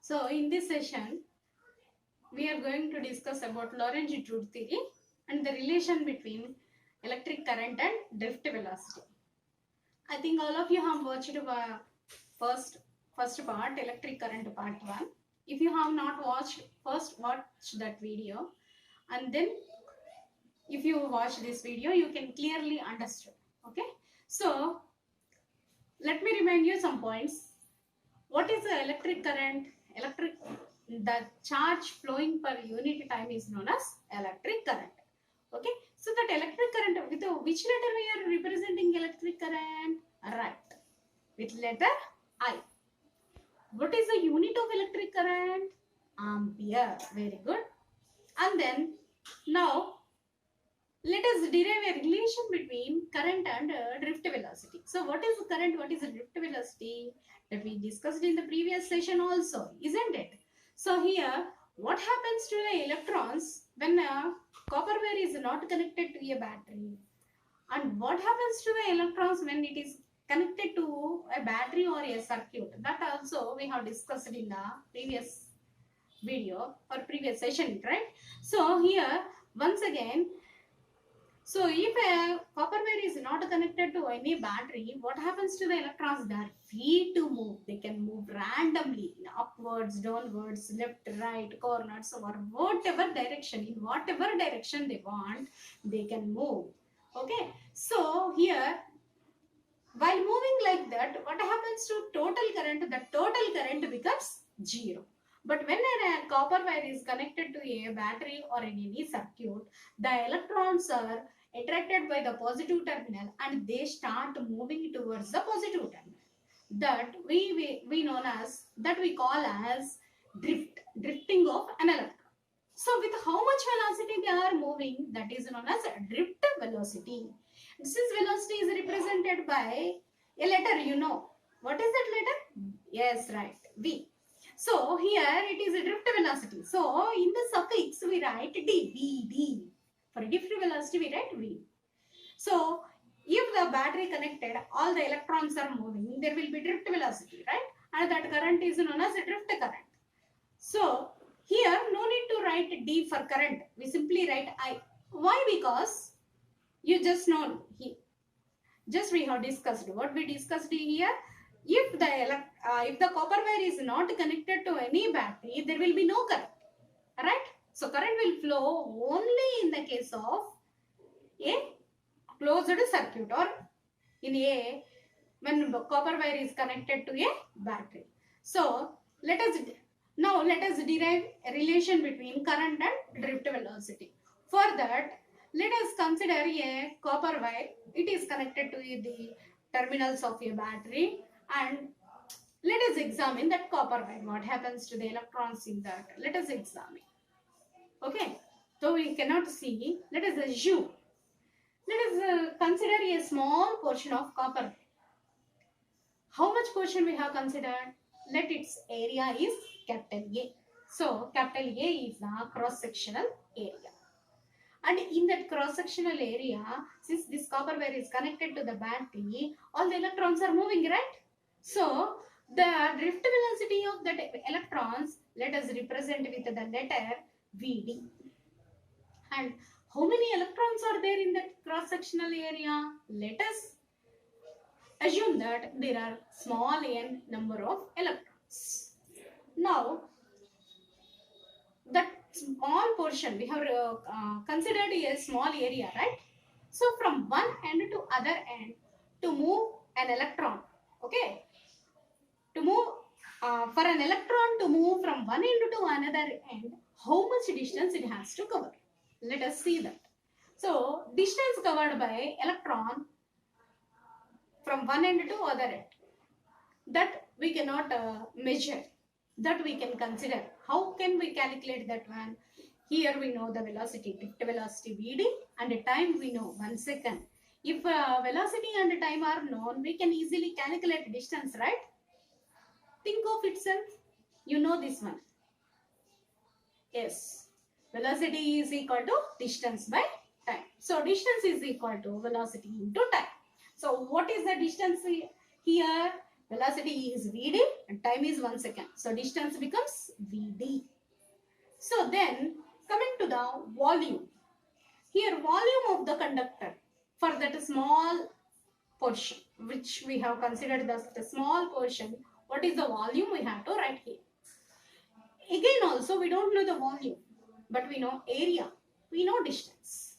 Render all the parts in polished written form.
So in this session, we are going to discuss about Lorentz-Drude theory and the relation between electric current and drift velocity. I think all of you have watched first first part, electric current part 1. If you have not watched, first watch that video, and then if you watch this video, you can clearly understand. Okay, so let me remind you some points. What is the electric current? The charge flowing per unit time is known as electric current. Okay, so that electric current, with which letter we are representing electric current? Right, with letter I. What is the unit of electric current? Ampere. Very good. And then now let us derive a relation between current and drift velocity. So what is current, what is drift velocity, that we discussed in the previous session also, isn't it? So here, what happens to the electrons when a copper wire is not connected to a battery? And what happens to the electrons when it is connected to a battery or a circuit? That also we have discussed in the previous video or previous session, right? So here, once again, so if a copper wire is not connected to any battery, what happens to the electrons? They are free to move. They can move randomly, upwards, downwards, left, right, corners, or whatever direction. In whatever direction they want, they can move. Okay. So here, while moving like that, what happens to total current? The total current becomes zero. But when a copper wire is connected to a battery or in any circuit, the electrons are attracted by the positive terminal and they start moving towards the positive terminal. That we known as, that we call as drifting of an electron. So with how much velocity they are moving, that is known as drift velocity. This velocity is represented by a letter, you know. What is that letter? Yes, right, V. So here it is a drift velocity. So in the suffix we write D, V, D. For drift velocity we write V. So if the battery connected, all the electrons are moving, there will be drift velocity, right? And that current is known as a drift current. So here no need to write D for current. We simply write I. Why? Because you just know, just we have discussed what we discussed here. If the copper wire is not connected to any battery, there will be no current, right? So current will flow only in the case of a closed circuit, or in a when copper wire is connected to a battery. So let us derive a relation between current and drift velocity. For that, let us consider a copper wire. It is connected to the terminals of a battery, and let us examine that copper wire. What happens to the electrons in that? Let us examine. Okay, so we cannot see. Let us assume. Let us consider a small portion of copper wire. How much portion we have considered? Let its area is capital A. So capital A is the cross-sectional area. And in that cross-sectional area, since this copper wire is connected to the battery, all the electrons are moving, right? So the drift velocity of the electrons, let us represent with the letter Vd. And how many electrons are there in that cross-sectional area? Let us assume that there are small n number of electrons. Now, that small portion, we have considered a small area, right? So from one end to other end, to move an electron, okay, to move for an electron to move from one end to another end, how much distance it has to cover? Let us see that. So distance covered by electron from one end to other end, that we cannot measure, that we can consider. How can we calculate that one? Here we know the velocity, drift velocity Vd, and the time we know 1 second. If velocity and time are known, we can easily calculate distance, right? Think of itself. You know this one. Yes. Velocity is equal to distance by time. So distance is equal to velocity into time. So what is the distance here? Velocity is Vd and time is 1 second. So distance becomes Vd. So then coming to the volume. Here volume of the conductor for that small portion which we have considered as the small portion. What is the volume we have to write here. Again also we don't know the volume but we know area. We know distance.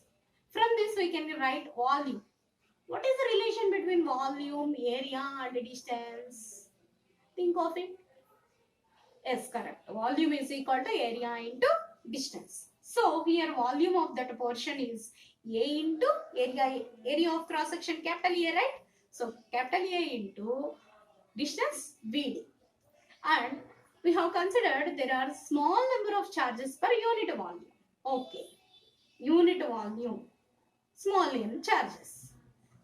From this we can write volume. What is the relation between volume, area and distance? Think of it. Yes, correct. Volume is equal to area into distance. So here volume of that portion is A into area of cross section capital A, right? So capital A into distance Vd. And we have considered there are small number of charges per unit volume. Okay. Unit volume. Small n charges.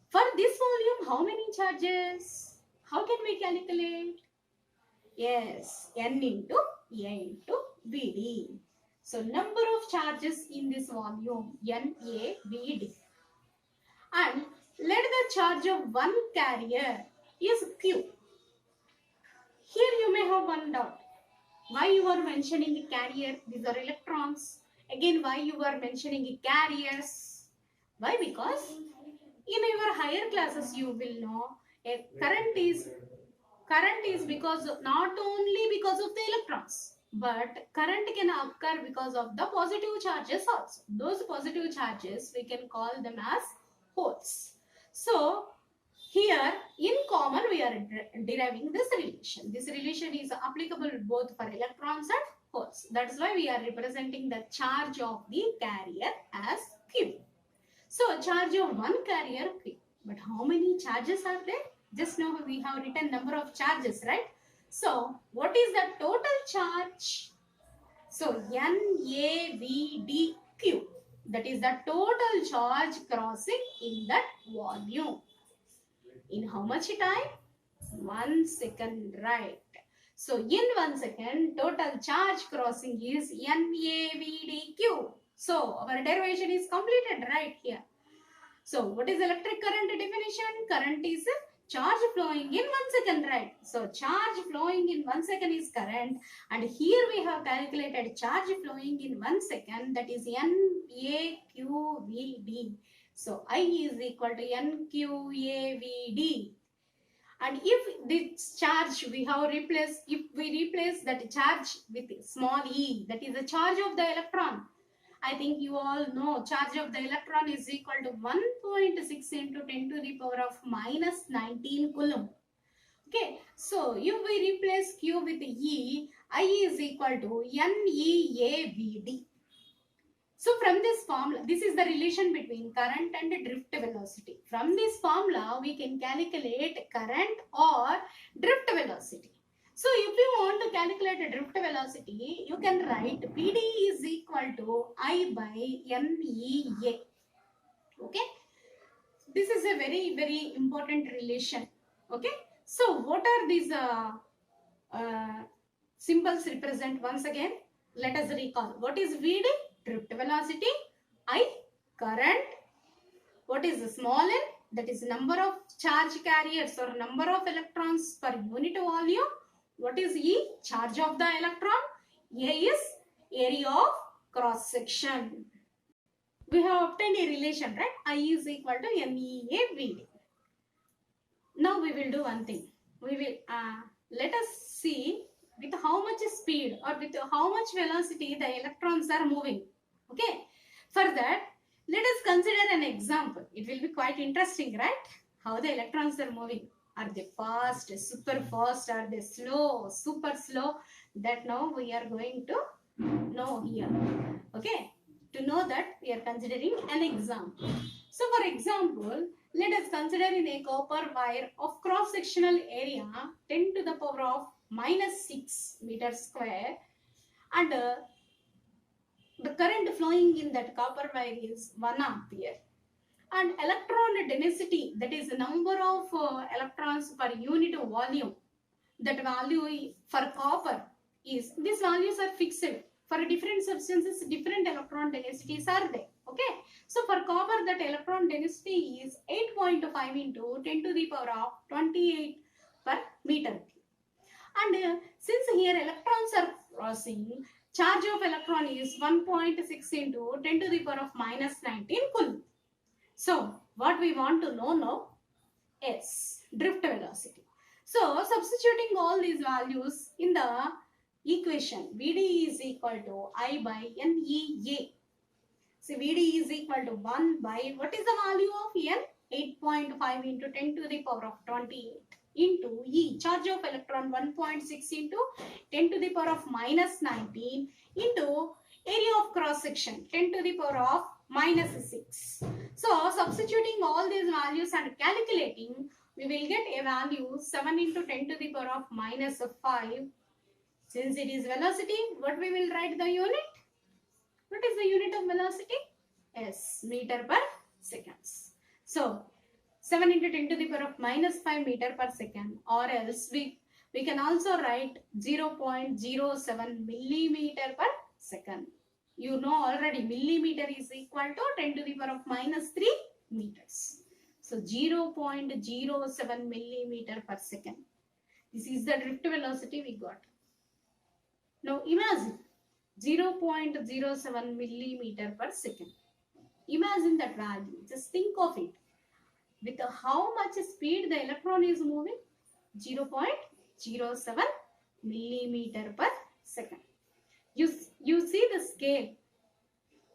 For this volume, how many charges? How can we calculate? Yes, n into A into Vd. So number of charges in this volume, NaVd. And let the charge of one carrier is Q. Here you may have one doubt. Why you are mentioning a carrier? These are electrons. Again, why you are mentioning carriers? Why? Because in your higher classes you will know a current is because not only because of the electrons, but current can occur because of the positive charges also. Those positive charges we can call them as holes. So here in common we are deriving this relation. This relation is applicable both for electrons and holes. That's why we are representing the charge of the carrier as Q. So charge of one carrier Q. But how many charges are there? Just now we have written number of charges, right? So what is the total charge? So NaVdQ. That is the total charge crossing in that volume. In how much time? 1 second, right? So in 1 second, total charge crossing is NaVdQ. So our derivation is completed right here. So what is electric current definition? Current is charge flowing in 1 second, right? So charge flowing in 1 second is current, and here we have calculated charge flowing in 1 second, that is NaQVd. So I is equal to NQAVd. And if this charge we have replaced, if we replace that charge with small e, that is the charge of the electron. I think you all know charge of the electron is equal to 1.6 into 10 to the power of minus 19 coulomb. Okay, so if we replace Q with E, I is equal to NeAVd. So from this formula, this is the relation between current and drift velocity. From this formula, we can calculate current or drift velocity. So if you want to calculate a drift velocity, you can write Pd is equal to I by NEA. Okay. This is a very, very important relation. Okay. So what are these symbols represent? Once again, let us recall. What is Vd? Drift velocity. I, current. What is the small n? That is number of charge carriers or number of electrons per unit volume. What is E? Charge of the electron. A is area of cross section. We have obtained a relation, right? I is equal to NeAVd. Now we will do one thing. We will let us see with how much speed or with how much velocity the electrons are moving. Okay. For that, let us consider an example. It will be quite interesting, right? How the electrons are moving. Are they fast, super fast? Are they slow, super slow? That now we are going to know here. Okay. To know that, we are considering an example. So for example, let us consider in a copper wire of cross-sectional area 10 to the power of minus 6 meters square, and the current flowing in that copper wire is 1 ampere. And electron density, that is the number of electrons per unit volume, that value for copper is, these values are fixed. For different substances, different electron densities are there. Okay. So for copper, that electron density is 8.5 into 10 to the power of 28 per meter. And since here electrons are crossing, charge of electron is 1.6 into 10 to the power of minus 19 coulomb. So what we want to know now is drift velocity. So substituting all these values in the equation, Vd is equal to I by NEA. So Vd is equal to 1 by, what is the value of N? 8.5 into 10 to the power of 28 into E, charge of electron 1.6 into 10 to the power of minus 19 into area of cross section 10 to the power of minus 6. So substituting all these values and calculating, we will get a value 7 into 10 to the power of minus 5. Since it is velocity, what we will write the unit? What is the unit of velocity? S, meter per seconds. So 7 into 10 to the power of minus 5 meter per second, or else we can also write 0.07 millimeter per second. You know already millimeter is equal to 10 to the power of minus 3 meters. So 0.07 millimeter per second. This is the drift velocity we got. Now imagine 0.07 millimeter per second. Imagine that value. Just think of it. With how much speed the electron is moving? 0.07 millimeter per second. You see the scale.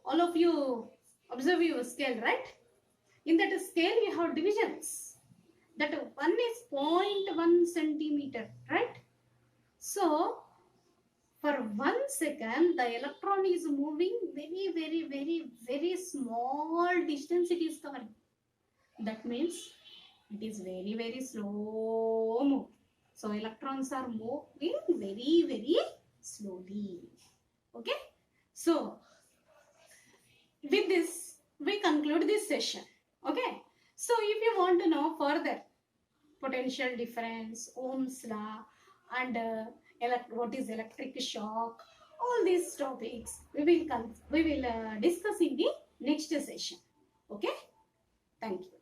All of you observe your scale, right? In that scale, we have divisions. That one is 0.1 centimeter, right? So, for 1 second, the electron is moving very small distance it is covering. That means it is very slow move. So electrons are moving very slowly. Okay. So with this, we conclude this session. Okay. So if you want to know further potential difference, Ohm's law, and what is electric shock, all these topics we will discuss in the next session. Okay. Thank you.